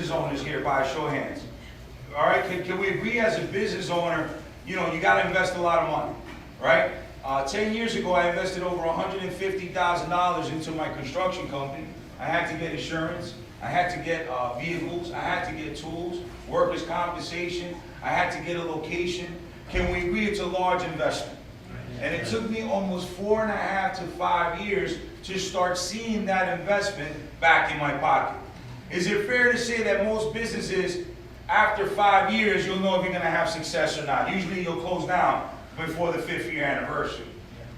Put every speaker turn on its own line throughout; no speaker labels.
business owners here by a show of hands? All right, can we agree as a business owner, you know, you got to invest a lot of money, right? 10 years ago, I invested over $150,000 into my construction company. I had to get insurance. I had to get vehicles. I had to get tools, workers' compensation. I had to get a location. Can we agree it's a large investment? And it took me almost 4.5 to 5 years to start seeing that investment back in my pocket. Is it fair to say that most businesses, after 5 years, you'll know if you're going to have success or not? Usually you'll close down before the 5th year anniversary.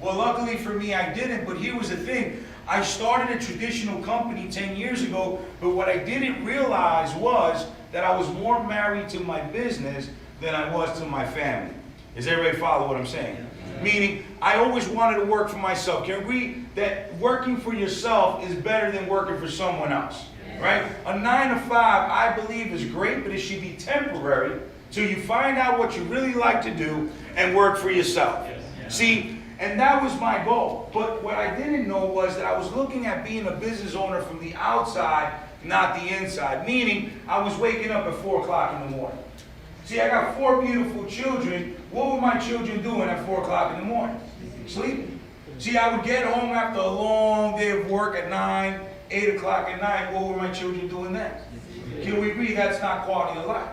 Well, luckily for me, I didn't, but here was the thing. I started a traditional company 10 years ago, but what I didn't realize was that I was more married to my business than I was to my family. Does everybody follow what I'm saying? Yeah. Meaning, I always wanted to work for myself. Can you agree that working for yourself is better than working for someone else? Yeah. Right? A 9 to 5, I believe, is great, but it should be temporary till you find out what you really like to do and work for yourself. Yes. Yeah. See, and that was my goal. But what I didn't know was that I was looking at being a business owner from the outside, not the inside. Meaning, I was waking up at 4 o'clock in the morning. See, I got 4 beautiful children. What were my children doing at 4 o'clock in the morning? Sleeping. See, I would get home after a long day of work at 9, 8 o'clock at night. What were my children doing then? Can we agree that's not quality of life?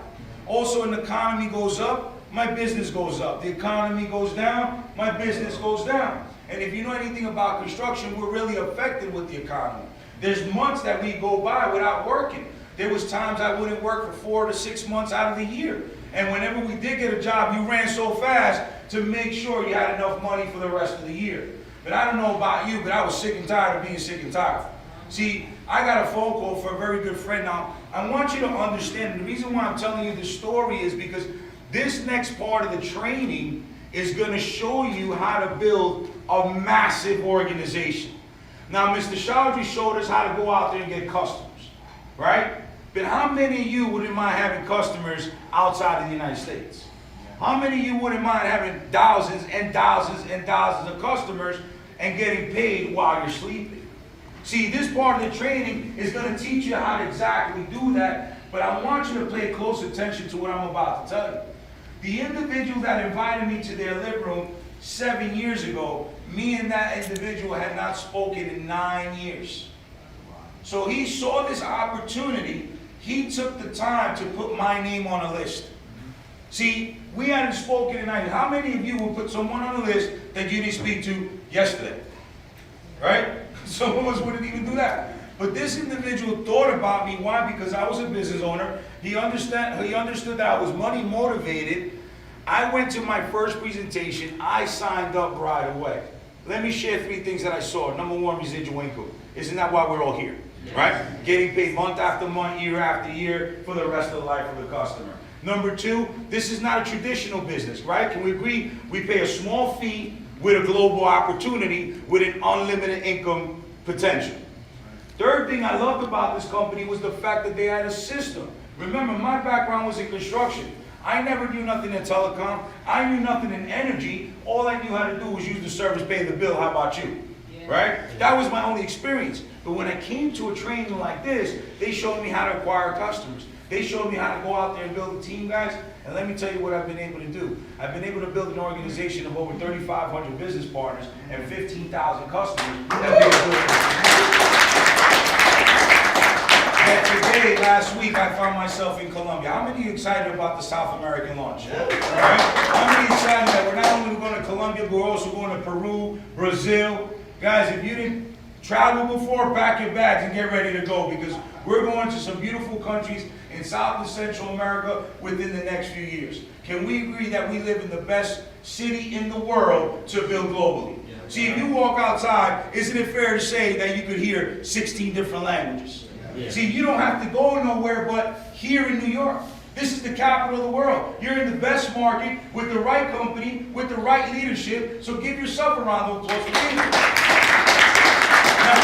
Also, when the economy goes up, my business goes up. The economy goes down, my business goes down. And if you know anything about construction, we're really affected with the economy. There's months that we go by without working. There was times I wouldn't work for 4 to 6 months out of the year. And whenever we did get a job, you ran so fast to make sure you had enough money for the rest of the year. But I don't know about you, but I was sick and tired of being sick and tired. See, I got a phone call for a very good friend. Now, I want you to understand, the reason why I'm telling you this story is because this next part of the training is going to show you how to build a massive organization. Now, Mr. Chaudhry showed us how to go out there and get customers, right? But how many of you wouldn't mind having customers outside of the United States? How many of you wouldn't mind having thousands and thousands and thousands of customers and getting paid while you're sleeping? See, this part of the training is going to teach you how to exactly do that, but I want you to pay close attention to what I'm about to tell you. The individual that invited me to their living room 7 years ago, me and that individual had not spoken in 9 years. So he saw this opportunity. He took the time to put my name on a list. See, we hadn't spoken in 9 years. How many of you would put someone on a list that you didn't speak to yesterday? Right? Some of us wouldn't even do that. But this individual thought about me. Why? Because I was a business owner. He understood that I was money motivated. I went to my first presentation. I signed up right away. Let me share 3 things that I saw. Number 1, residual income. Isn't that why we're all here? Yes. Right? Getting paid month after month, year after year for the rest of the life of the customer. Number 2, this is not a traditional business, right? Can we agree? We pay a small fee with a global opportunity with an unlimited income potential. Third thing I loved about this company was the fact that they had a system. Remember, my background was in construction. I never knew nothing in telecom. I knew nothing in energy. All I knew how to do was use the service, pay the bill. How about you? Yeah. Right? That was my only experience. But when I came to a training like this, they showed me how to acquire customers. They showed me how to go out there and build a team, guys. And let me tell you what I've been able to do. I've been able to build an organization of over 3,500 business partners and 15,000 customers And today, last week, I found myself in Colombia. How many of you excited about the South American launch? Yeah. Right? How many excited that we're not only going to Colombia, but we're also going to Peru, Brazil? Guys, if you didn't travel before, pack your bags and get ready to go, because we're going to some beautiful countries in South and Central America within the next few years. Can we agree that we live in the best city in the world to build globally? Yeah. See, if you walk outside, isn't it fair to say that you could hear 16 different languages? Yeah. See, you don't have to go nowhere but here in New York. This is the capital of the world. You're in the best market with the right company, with the right leadership, so give yourself a round of applause for being here. Now,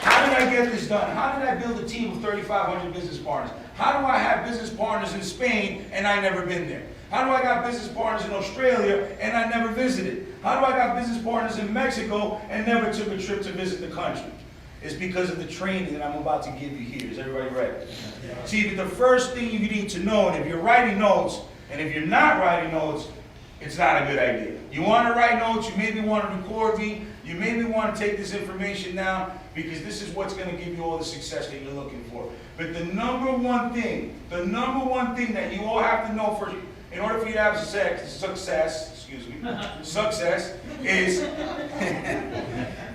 how did I get this done? How did I build a team of 3,500 business partners? How do I have business partners in Spain and I never been there? How do I got business partners in Australia and I never visited? How do I got business partners in Mexico and never took a trip to visit the country? is because of the training that I'm about to give you here. Is everybody ready? See, the first thing you need to know, and if you're writing notes, and if you're not writing notes, it's not a good idea. You want to write notes, you maybe want to record me, you maybe want to take this information down, because this is what's going to give you all the success that you're looking for. But the number one thing that you all have to know for, in order for you to have success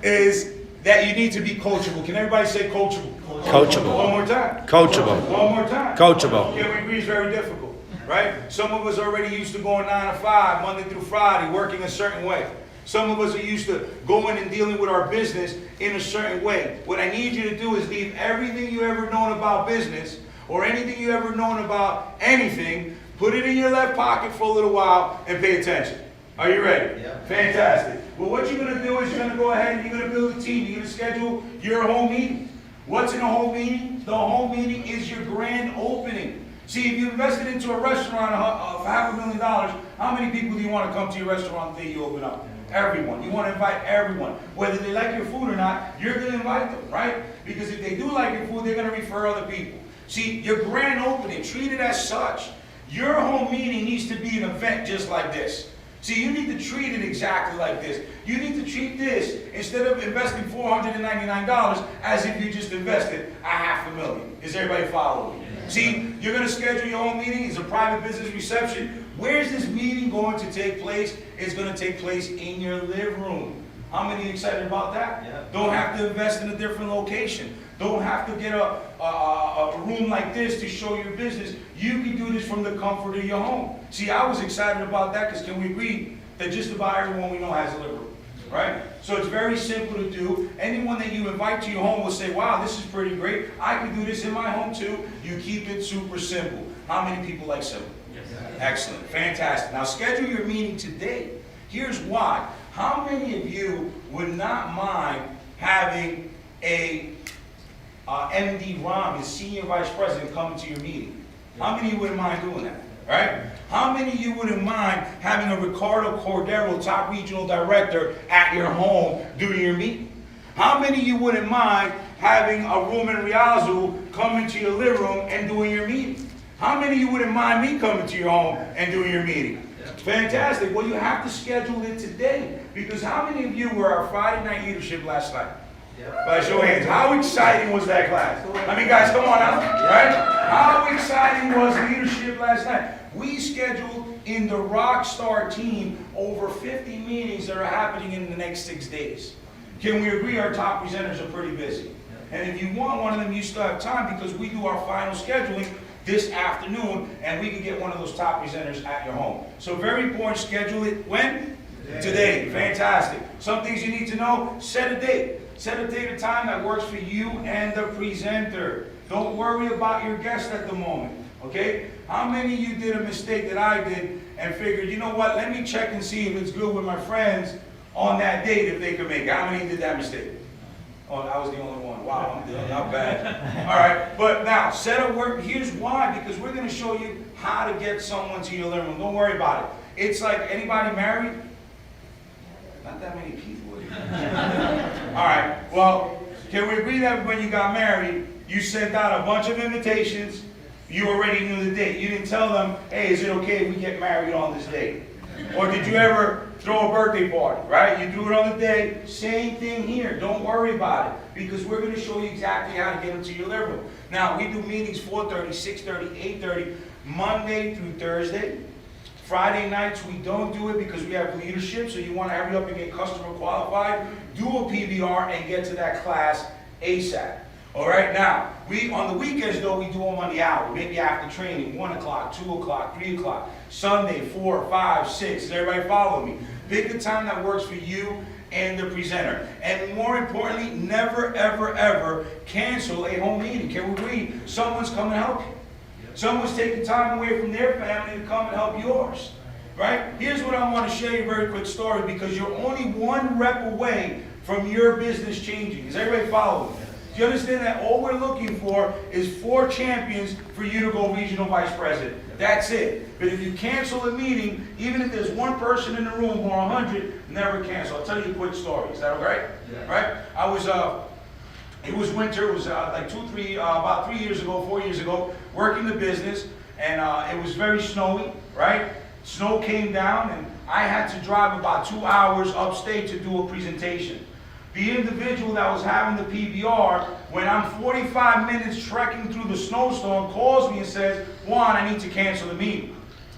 is that you need to be coachable. Can everybody say coachable?
Coachable.
One more time.
Coachable.
One more time.
Coachable.
Okay, we agree it's very difficult, right? Some of us are already used to going 9 to 5, Monday through Friday, working a certain way. Some of us are used to going and dealing with our business in a certain way. What I need you to do is leave everything you ever known about business or anything you ever known about anything, put it in your left pocket for a little while and pay attention. Are you ready?
Yeah.
Fantastic. Well, what you're going to do is you're going to go ahead and you're going to build a team. You're going to schedule your home meeting. What's in a home meeting? The home meeting is your grand opening. See, if you invested into a restaurant for $500,000, how many people do you want to come to your restaurant the day you open up? Everyone. You want to invite everyone. Whether they like your food or not, you're going to invite them, right? Because if they do like your food, they're going to refer other people. See, your grand opening, treat it as such. Your home meeting needs to be an event just like this. See, you need to treat it exactly like this. You need to treat this, instead of investing $499, as if you just invested $500,000. Is everybody following me? See, you're going to schedule your own meeting. It's a private business reception. Where's this meeting going to take place? It's going to take place in your living room. How many are excited about that?
Yeah.
Don't have to invest in a different location. Don't have to get a room like this to show your business. You can do this from the comfort of your home. See, I was excited about that because can we agree that just about everyone we know has a living room, right? So it's very simple to do. Anyone that you invite to your home will say, wow, this is pretty great. I can do this in my home too. You keep it super simple. How many people like simple?
Yes.
Excellent. Fantastic. Now schedule your meeting today. Here's why. How many of you would not mind having a MD Rom, the Senior Vice President, coming to your meeting? How many of you wouldn't mind doing that? Right? How many of you wouldn't mind having a Ricardo Cordero, top regional director, at your home doing your meeting? How many of you wouldn't mind having a Roman Riazu come into your living room and doing your meeting? How many of you wouldn't mind me coming to your home and doing your meeting? Fantastic. Well, you have to schedule it today. Because how many of you were our Friday night leadership last night? By show of hands. How exciting was that class? I mean, guys, come on now. Right? How exciting was leadership last night? We scheduled in the Rockstar team over 50 meetings that are happening in the next 6 days. Can we agree our top presenters are pretty busy? And if you want one of them, you still have time because we do our final scheduling this afternoon, and we can get one of those top presenters at your home. So very important, schedule it when? Today. Fantastic. Some things you need to know, set a date. Set a date and time that works for you and the presenter. Don't worry about your guest at the moment, okay? How many of you did a mistake that I did and figured, you know what, let me check and see if it's good with my friends on that date if they can make it? How many did that mistake? Oh, I was the only one. Wow, I'm not bad. All right, but now, set up work. Here's why, because we're going to show you how to get someone to your living room. Don't worry about it. It's like, anybody married? Not that many people. All right, well, can we agree that when you got married, you sent out a bunch of invitations, you already knew the date. You didn't tell them, hey, is it okay if we get married on this date? Or did you ever throw a birthday party, right? You do it on the day. Same thing here. Don't worry about it because we're going to show you exactly how to get them to your living room. Now, we do meetings 4:30, 6:30, 8:30, Monday through Thursday. Friday nights, we don't do it because we have leadership, so you want to hurry up and get customer qualified, do a PBR, and get to that class ASAP. All right, now, on the weekends, though, we do them on the hour. Maybe after training, 1 o'clock, 2 o'clock, 3 o'clock. Sunday, 4, 5, 6. Does everybody follow me? Pick the time that works for you and the presenter. And more importantly, never, ever, ever cancel a home meeting. Can we agree? Someone's coming to help you. Someone's taking time away from their family to come and help yours. Right? Here's what I want to share you a very quick story because you're only one rep away from your business changing. Does everybody follow me? Do you understand that all we're looking for is 4 champions for you to go regional vice president? That's it. But if you cancel a meeting, even if there's one person in the room or 100, never cancel. I'll tell you a quick story. Is that all right? Yeah. Right? I was It was winter. It was like about 3 years ago, 4 years ago, working the business, and it was very snowy, right? Snow came down, and I had to drive about 2 hours upstate to do a presentation. The individual that was having the PBR, when I'm 45 minutes trekking through the snowstorm, calls me and says, Juan, I need to cancel the meeting.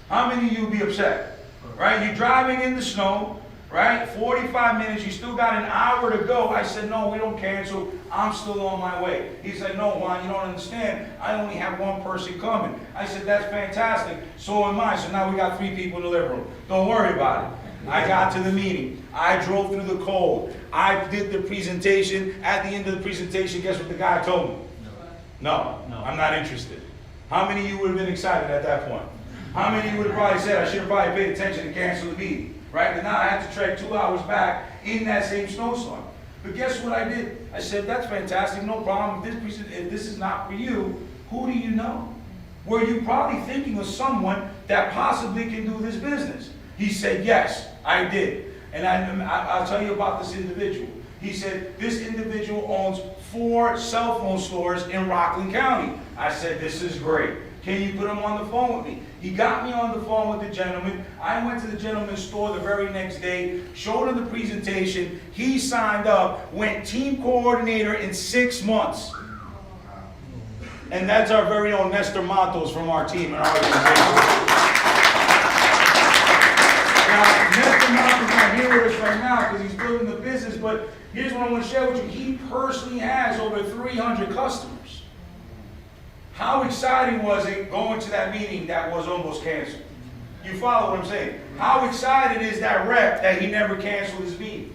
How many of you would be upset? Right? You're driving in the snow, right? 45 minutes, you still got an hour to go. I said, no, we don't cancel. I'm still on my way. He said, no, Juan, you don't understand. I only have one person coming. I said, that's fantastic. So am I. So now we got 3 people in the living room. Don't worry about it. I got to the meeting. I drove through the cold. I did the presentation. At the end of the presentation, guess what the guy told me? No, I'm not interested. How many of you would have been excited at that point? How many of you would have probably said, I should have probably paid attention and canceled the meeting? Right? But now I had to trek 2 hours back in that same snowstorm. But guess what I did? I said, that's fantastic, no problem. If this is not for you, who do you know? Were you probably thinking of someone that possibly can do this business? He said, yes, I did. And I'll tell you about this individual. He said, this individual owns 4 cell phone stores in Rockland County. I said, this is great. Can you put him on the phone with me? He got me on the phone with the gentleman. I went to the gentleman's store the very next day, showed him the presentation. He signed up, went team coordinator in 6 months. And that's our very own Nestor Matos from our team and our organization. Now, Nestor Matos is not here with us right now because he's building the business, but here's what I want to share with you. He personally has over 300 customers. How exciting was it going to that meeting that was almost canceled? You follow what I'm saying? How excited is that rep that he never canceled his meeting?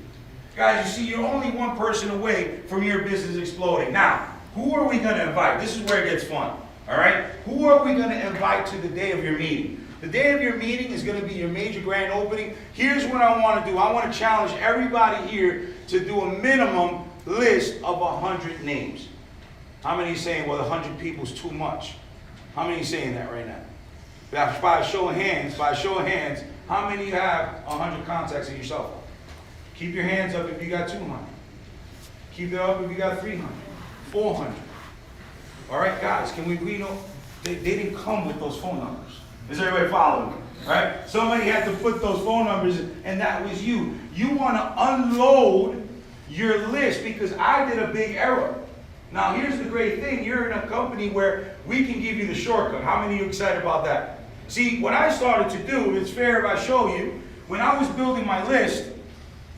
Guys, you see, you're only one person away from your business exploding. Now, who are we going to invite? This is where it gets fun, all right? Who are we going to invite to the day of your meeting? The day of your meeting is going to be your major grand opening. Here's what I want to do. I want to challenge everybody here to do a minimum list of 100 names. How many are saying, well, 100 people is too much? How many are saying that right now? By a show of hands, how many of you have 100 contacts in your cell phone? Keep your hands up if you got 200. Keep it up if you got 300, 400. All right, guys, can we agree? They didn't come with those phone numbers. Is everybody following me? Right? Somebody had to put those phone numbers in, and that was you. You want to unload your list because I did a big error. Now, here's the great thing. You're in a company where we can give you the shortcut. How many of you are excited about that? See, what I started to do, if it's fair if I show you, when I was building my list,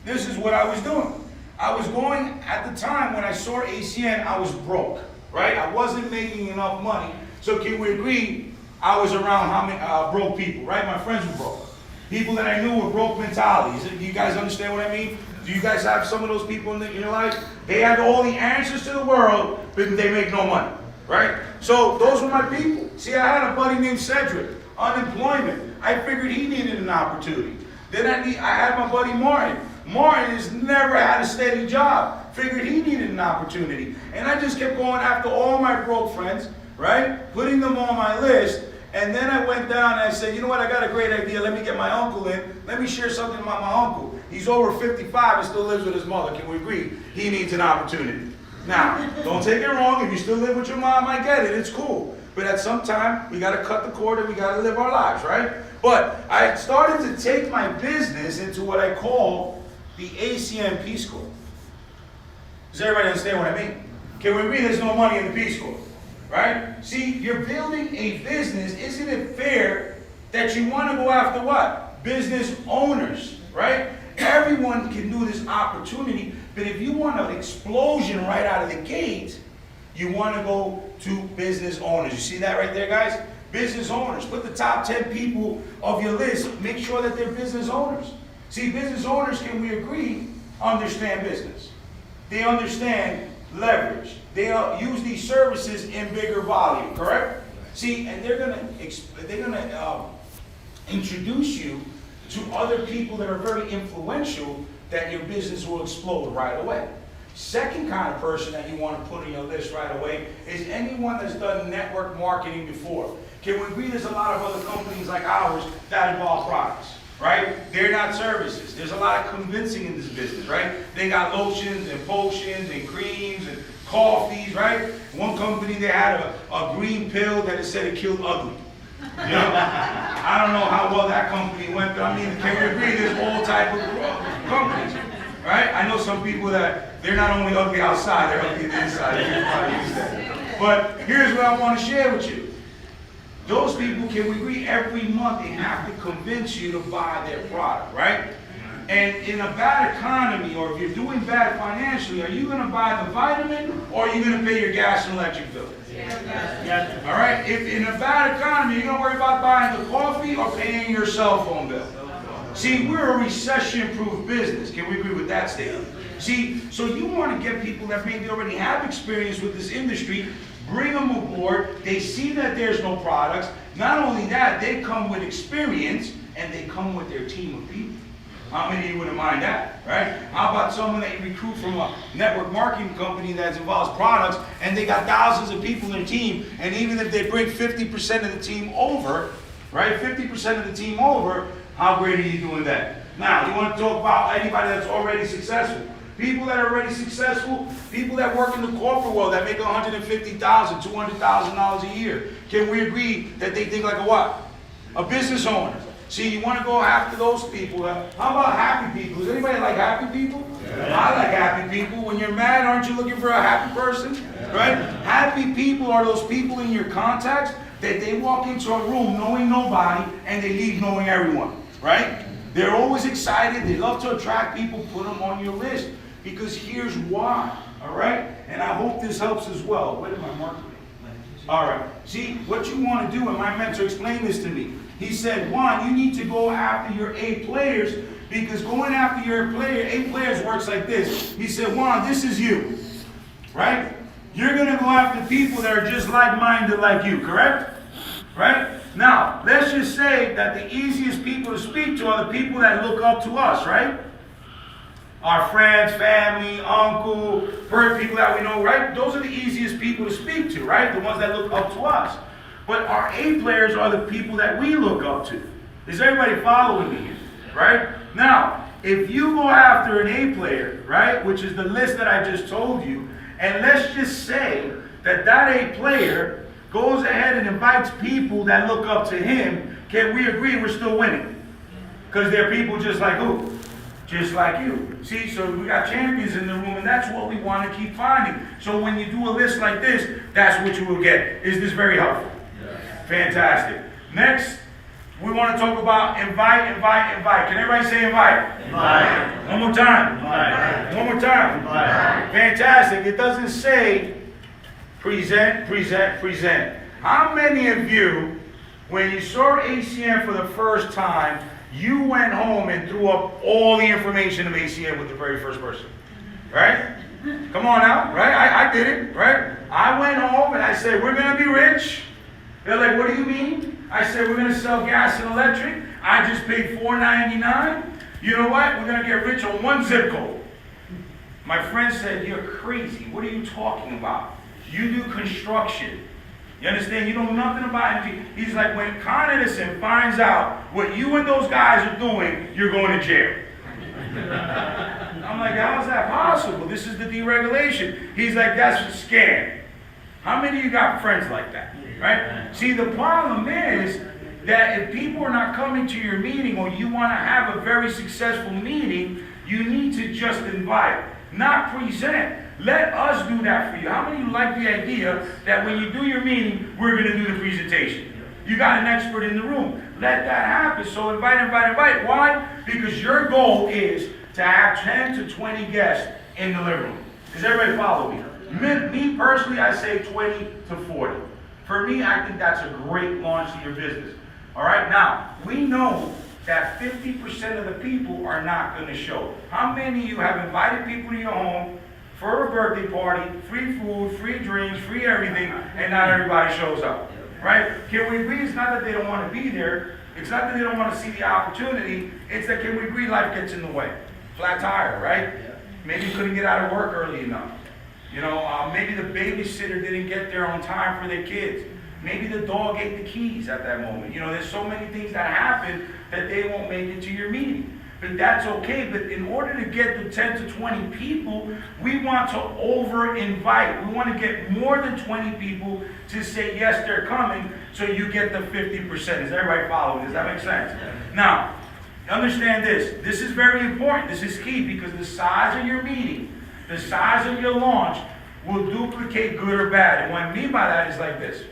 this is what I was doing. I was going, at the time when I saw ACN, I was broke, right? I wasn't making enough money. So can we agree, I was around how many broke people, right? My friends were broke. People that I knew were broke mentalities. Do you guys understand what I mean? Do you guys have some of those people in your life? They have all the answers to the world, but they make no money, right? So those were my people. See, I had a buddy named Cedric, unemployment. I figured he needed an opportunity. Then I had my buddy Martin. Martin has never had a steady job. Figured he needed an opportunity. And I just kept going after all my broke friends, right? Putting them on my list. And then I went down and I said, you know what, I got a great idea. Let me get my uncle in. Let me share something about my uncle. He's over 55 and still lives with his mother. Can we agree? He needs an opportunity. Now, don't take it wrong. If you still live with your mom, I get it. It's cool. But at some time, we got to cut the cord and we got to live our lives, right? But I started to take my business into what I call the ACN Peace Corps. Does everybody understand what I mean? Can we agree there's no money in the Peace Corps? Right? See, you're building a business. Isn't it fair that you want to go after what? Business owners, right? Everyone can do this opportunity, but if you want an explosion right out of the gate, you want to go to business owners. You see that right there, guys? Business owners. Put the top 10 people of your list. Make sure that they're business owners. See, business owners, can we agree, understand business. They understand leverage. They use these services in bigger volume, correct? See, and they're gonna introduce you to other people that are very influential that your business will explode right away. Second kind of person that you want to put on your list right away is anyone that's done network marketing before. Can we agree there's a lot of other companies like ours that involve products? Right? They're not services. There's a lot of convincing in this business, right? They got lotions and potions and creams and coffees, right? One company, they had a green pill that it said it killed ugly. You know? I don't know how well that company went, but I mean, can we agree there's all type of companies, right? I know some people that they're not only ugly outside, they're ugly inside. But here's what I want to share with you. Those people, can we agree, every month they have to convince you to buy their product, right? And in a bad economy, or if you're doing bad financially, are you going to buy the vitamin, or are you going to pay your gas and electric bill? Yes. All right? If in a bad economy, you're going to worry about buying the coffee or paying your cell phone bill. See, we're a recession-proof business. Can we agree with that statement? See, so you want to get people that maybe already have experience with this industry, bring them aboard, they see that there's no products. Not only that, they come with experience, and they come with their team of people. How many of you wouldn't mind that, right? How about someone that you recruit from a network marketing company that involves products, and they got thousands of people in their team, and even if they bring 50% of the team over, right, 50% of the team over, how great are you doing that? Now, you want to talk about anybody that's already successful. People that are already successful, people that work in the corporate world that make $150,000, $200,000 a year. Can we agree that they think like a what? A business owner. See, you want to go after those people. How about happy people? Does anybody like happy people? Yeah. I like happy people. When you're mad, aren't you looking for a happy person? Yeah. Right? Happy people are those people in your contacts that they walk into a room knowing nobody and they leave knowing everyone. Right? They're always excited. They love to attract people. Put them on your list. Because here's why. All right? And I hope this helps as well. Where did my marker be? All right. See, what you want to do, and my mentor explained this to me. He said, Juan, you need to go after your A players, because going after your A players works like this. He said, Juan, this is you, right? You're going to go after people that are just like-minded like you, correct? Right? Now, let's just say that the easiest people to speak to are the people that look up to us, right? Our friends, family, uncle, people that we know, right? Those are the easiest people to speak to, right? The ones that look up to us. But our A players are the people that we look up to. Is everybody following me here? Right? Now, if you go after an A player, right, which is the list that I just told you, and let's just say that that A player goes ahead and invites people that look up to him, can we agree we're still winning? Because they're people just like who? Just like you. See, so we got champions in the room, and that's what we want to keep finding. So when you do a list like this, that's what you will get. Is this very helpful? Fantastic. Next, we want to talk about invite, invite, invite. Can everybody say invite? Invite. One more time. Invite. One more time. Invite. Fantastic. It doesn't say present, present, present. How many of you, when you saw ACM for the first time, you went home and threw up all the information of ACM with the very first person? Right? Come on now. Right? I did it. Right? I went home and I said, we're going to be rich. They're like, what do you mean? I said, we're going to sell gas and electric. I just paid $4.99. You know what? We're going to get rich on one zip code. My friend said, you're crazy. What are you talking about? You do construction. You understand? You know nothing about it. He's like, when Con Edison finds out what you and those guys are doing, you're going to jail. I'm like, how is that possible? This is the deregulation. He's like, that's a scam. How many of you got friends like that? Right? See, the problem is that if people are not coming to your meeting, or you want to have a very successful meeting, you need to just invite, not present. Let us do that for you. How many of you like the idea that when you do your meeting, we're going to do the presentation? You got an expert in the room. Let that happen. So invite, invite, invite. Why? Because your goal is to have 10 to 20 guests in the living room. Does everybody follow me? Me personally, I say 20 to 40. For me, I think that's a great launch to your business. All right, now, we know that 50% of the people are not going to show. How many of you have invited people to your home for a birthday party, free food, free drinks, free everything, and not everybody shows up? Right? Can we agree it's not that they don't want to be there, it's not that they don't want to see the opportunity, it's that can we agree life gets in the way? Flat tire, right? Maybe you couldn't get out of work early enough. You know, maybe the babysitter didn't get there on time for their kids. Maybe the dog ate the keys at that moment. You know, there's so many things that happen that they won't make it to your meeting.
But that's okay. But in order to get the 10 to 20 people, we want to over-invite. We want to get more than 20 people to say, yes, they're coming, so you get the 50%. Is everybody following? Does that make sense? Now, understand this. This is very important. This is key because the size of your meeting, the size of your launch will duplicate good or bad. And what I mean by that is like this.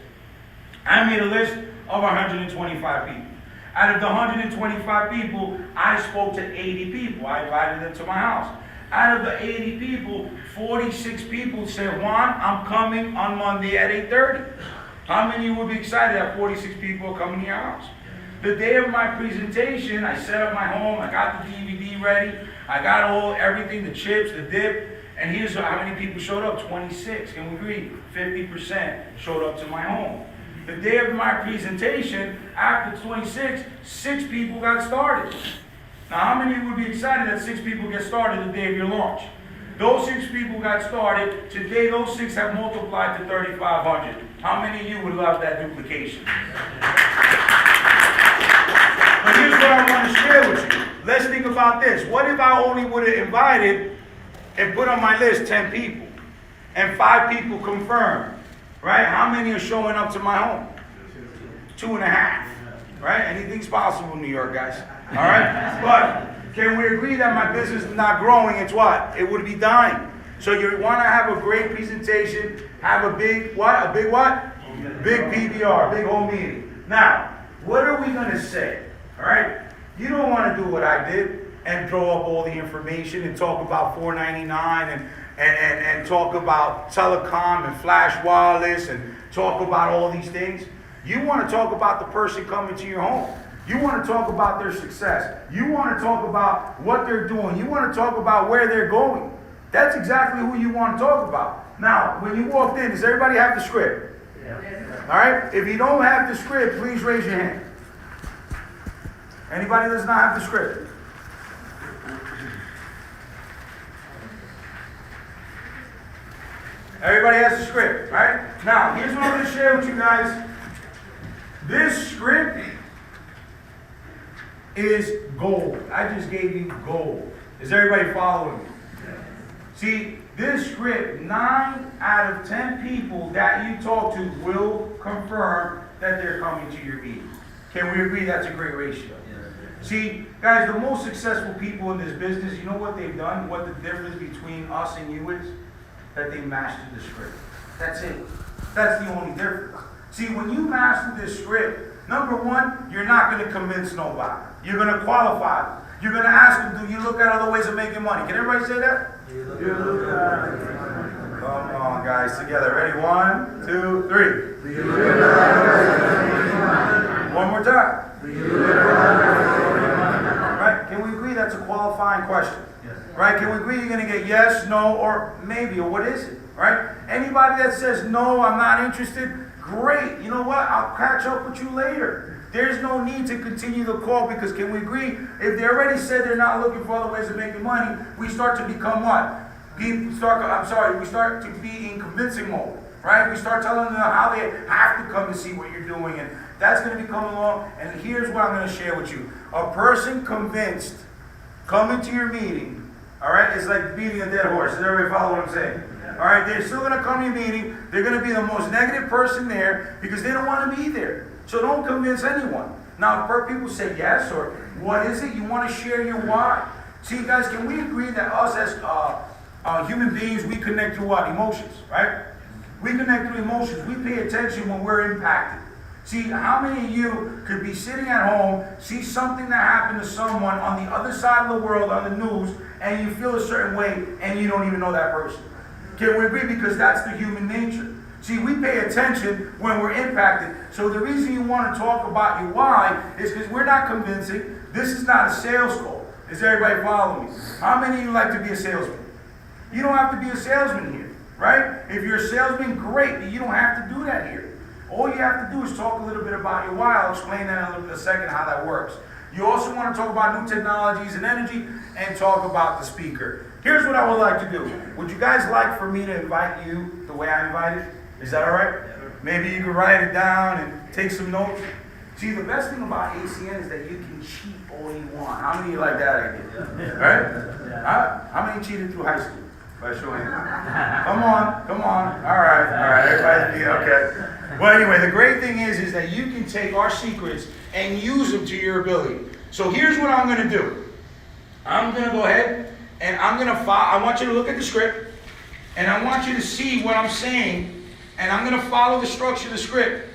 I made a list of 125 people. Out of the 125 people, I spoke to 80 people. I invited them to my house. Out of the 80 people, 46 people said, Juan, I'm coming on Monday at 8:30. How many of you would be excited that 46 people are coming to your house? The day of my presentation, I set up my home, I got the DVD ready, I got everything, the chips, the dip, and here's how many people showed up, 26. Can we agree? 50% showed up to my home. The day of my presentation, after 26, 6 people got started. Now, how many of you would be excited that 6 people get started the day of your launch? Those 6 people got started. Today, those 6 have multiplied to 3,500. How many of you would love that duplication? But here's what I want to share with you. Let's think about this. What if I only would have invited and put on my list 10 people and 5 people confirmed? Right? How many are showing up to my home? 2.5. Right? Anything's possible in New York, guys. All right? But can we agree that my business is not growing? It's what? It would be dying. So you want to have a great presentation, have a big what? A big what? Big PBR, big home meeting. Now, what are we going to say? All right? You don't want to do what I did and throw up all the information and talk about $4.99 and talk about telecom and flash wireless and talk about all these things. You want to talk about the person coming to your home. You want to talk about their success. You want to talk about what they're doing. You want to talk about where they're going. That's exactly who you want to talk about. Now, when you walked in, does everybody have the script? Yeah. All right? If you don't have the script, please raise your hand. Anybody does not have the script? Everybody has a script, right? Now, here's what I'm going to share with you guys. This script is gold. I just gave you gold. Is everybody following me? See, this script, 9 out of 10 people that you talk to will confirm that they're coming to your meeting. Can we agree that's a great ratio? See, guys, the most successful people in this business, you know what they've done? What the difference between us and you is? That they mastered the script. That's it. That's the only difference. See, when you master this script, number one, you're not going to convince nobody. You're going to qualify them. You're going to ask them, do you look at other ways of making money? Can everybody say that? Come on, guys, together. Ready? 1, 2, 3. One more time. Right? Can we agree that's a qualifying question? Right? Can we agree you're going to get yes, no, or maybe, or what is it? Right? Anybody that says, no, I'm not interested, great. You know what? I'll catch up with you later. There's no need to continue the call because can we agree? If they already said they're not looking for other ways of making money, we start to become what? We start to be in convincing mode. Right? We start telling them how they have to come to see what you're doing. And that's going to be coming along. And here's what I'm going to share with you. A person convinced coming to your meeting, all right, it's like beating a dead horse. Does everybody follow what I'm saying? All right, they're still going to come to your meeting. They're going to be the most negative person there because they don't want to be there. So don't convince anyone. Now, if people say yes or what is it, you want to share your why. See, guys, can we agree that us as human beings, we connect through what? Emotions, right? We connect through emotions. We pay attention when we're impacted. See, how many of you could be sitting at home, see something that happened to someone on the other side of the world on the news, and you feel a certain way, and you don't even know that person? Can we agree? Because that's the human nature. See, we pay attention when we're impacted. So the reason you want to talk about your why is because we're not convincing. This is not a sales call. Is everybody following me? How many of you like to be a salesman? You don't have to be a salesman here, right? If you're a salesman, great, but you don't have to do that here. All you have to do is talk a little bit about your why. I'll explain that in a second how that works. You also want to talk about new technologies and energy and talk about the speaker. Here's what I would like to do. Would you guys like for me to invite you the way I invited? Is that all right? Maybe you can write it down and take some notes. See, the best thing about ACN is that you can cheat all you want. How many of you like that idea? Right? How many cheated through high school? By show of hands. Come on. All right. Everybody, okay. Well, anyway, the great thing is that you can take our secrets and use them to your ability. So here's what I'm going to do. I'm going to go ahead and I'm going to follow. I want you to look at the script and I want you to see what I'm saying, and I'm going to follow the structure of the script,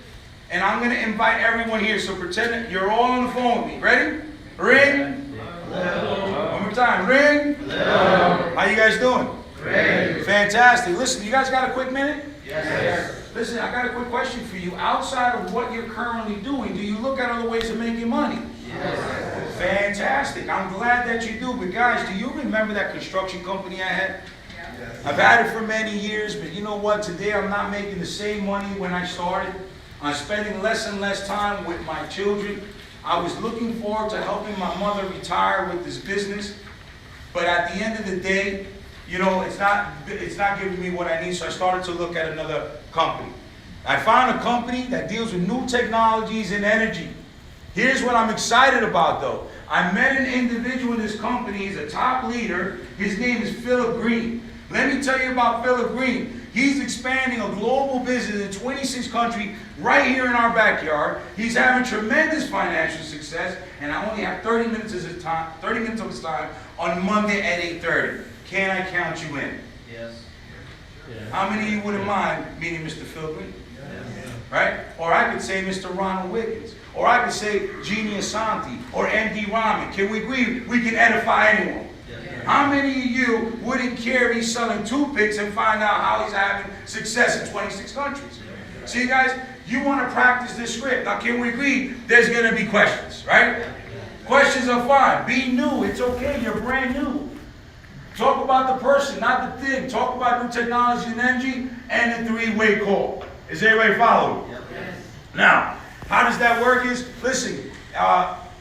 and I'm going to invite everyone here. So pretend that you're all on the phone with me. Ready? Ring. Hello. One more time. Ring. Hello. How you guys doing? Great. Fantastic. Listen, you guys got a quick minute?
Yes.
Listen, I got a quick question for you. Outside of what you're currently doing, do you look at other ways of making money?
Yes.
Fantastic. I'm glad that you do. But guys, do you remember that construction company I had? Yes. I've had it for many years, but you know what? Today I'm not making the same money when I started. I'm spending less and less time with my children. I was looking forward to helping my mother retire with this business. But at the end of the day, you know, it's not giving me what I need, so I started to look at another company. I found a company that deals with new technologies and energy. Here's what I'm excited about, though. I met an individual in this company. He's a top leader. His name is Philip Green. Let me tell you about Philip Green. He's expanding a global business in 26 countries right here in our backyard. He's having tremendous financial success, and I only have 30 minutes of his time on Monday at 8:30. Can I count you in?
Yes.
How many of you wouldn't mind meeting Mr. Phil Green?
Yes.
Right? Or I could say Mr. Ronald Wiggins. Or I could say Jeannie Asante or MD Rahman. Can we agree we can edify anyone?
Yes.
How many of you wouldn't care if he's selling toothpicks and find out how he's having success in 26 countries? See, guys, you want to practice this script. Now, can we agree there's going to be questions, right? Questions are fine. Be new. It's okay. You're brand new. Talk about the person, not the thing. Talk about new technology and energy and the three-way call. Is everybody following?
Yes.
Now, how does that work is, listen,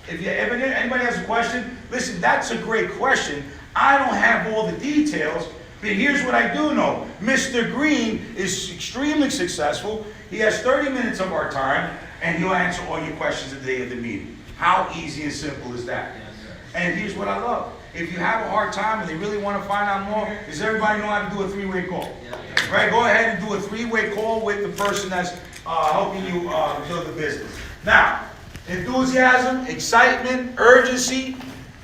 if anybody has a question, listen, that's a great question. I don't have all the details, but here's what I do know. Mr. Green is extremely successful. He has 30 minutes of our time, and he'll answer all your questions the day of the meeting. How easy and simple is that?
Yes, sir.
And here's what I love. If you have a hard time and they really want to find out more, does everybody know how to do a three-way call?
Yeah.
Right? Go ahead and do a three-way call with the person that's helping you build the business. Now, enthusiasm, excitement, urgency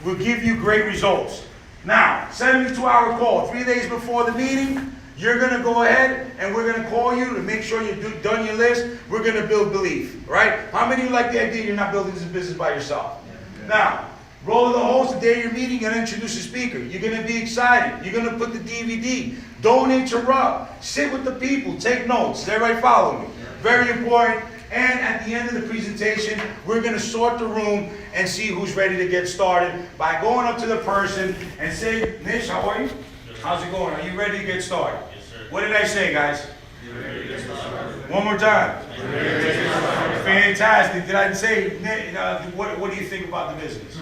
will give you great results. Now, 72-hour call, 3 days before the meeting, you're going to go ahead and we're going to call you to make sure you've done your list. We're going to build belief, right? How many of you like the idea you're not building this business by yourself? Yeah. Now, roll the host the day you're meeting and introduce a speaker. You're going to be excited. You're going to put the DVD. Don't interrupt. Sit with the people. Take notes. Is everybody following me? Very important. And at the end of the presentation, we're going to sort the room and see who's ready to get started by going up to the person and say, Nish, how are you? How's it going? Are you ready to get started?
Yes, sir.
What did I say, guys?
You're ready to get started.
One more time.
You're ready to get started.
Fantastic. Did I say, what do you think about the business?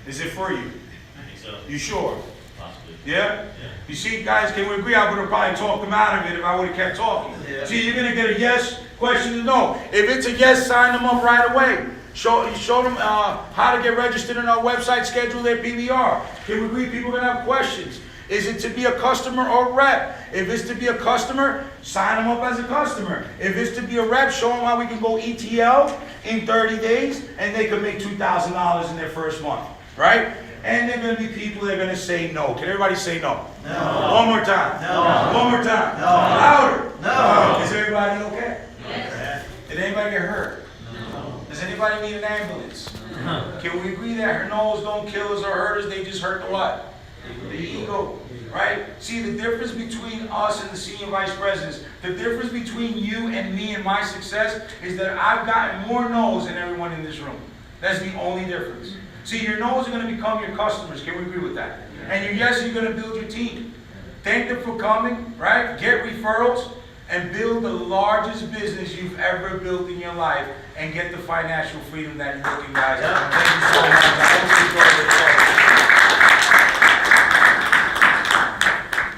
Is it for you?
I think so.
You sure?
Possibly.
Yeah?
Yeah.
You see, guys, can we agree I would have probably talked them out of it if I would have kept talking?
Yeah.
See, you're going to get a yes question to no. If it's a yes, sign them up right away. Show them how to get registered on our website, schedule their PBR. Can we agree people are going to have questions? Is it to be a customer or a rep? If it's to be a customer, sign them up as a customer. If it's to be a rep, show them how we can go ETL in 30 days and they can make $2,000 in their first month, right? And there are going to be people that are going to say no. Can everybody say no?
No.
One more time.
No.
One more time.
No.
Louder.
No.
Is everybody okay?
Yes.
Did anybody get hurt?
No.
Does anybody need an ambulance? Can we agree that her nose don't kill us or hurt us? They just hurt the what? The ego, right? See, the difference between us and the senior vice presidents, the difference between you and me and my success is that I've gotten more no's than everyone in this room. That's the only difference. See, your no's are going to become your customers. Can we agree with that? And your yes, you're going to build your team. Thank them for coming, right? Get referrals and build the largest business you've ever built in your life and get the financial freedom that you're looking, guys. Thank you so much. I hope you enjoyed it.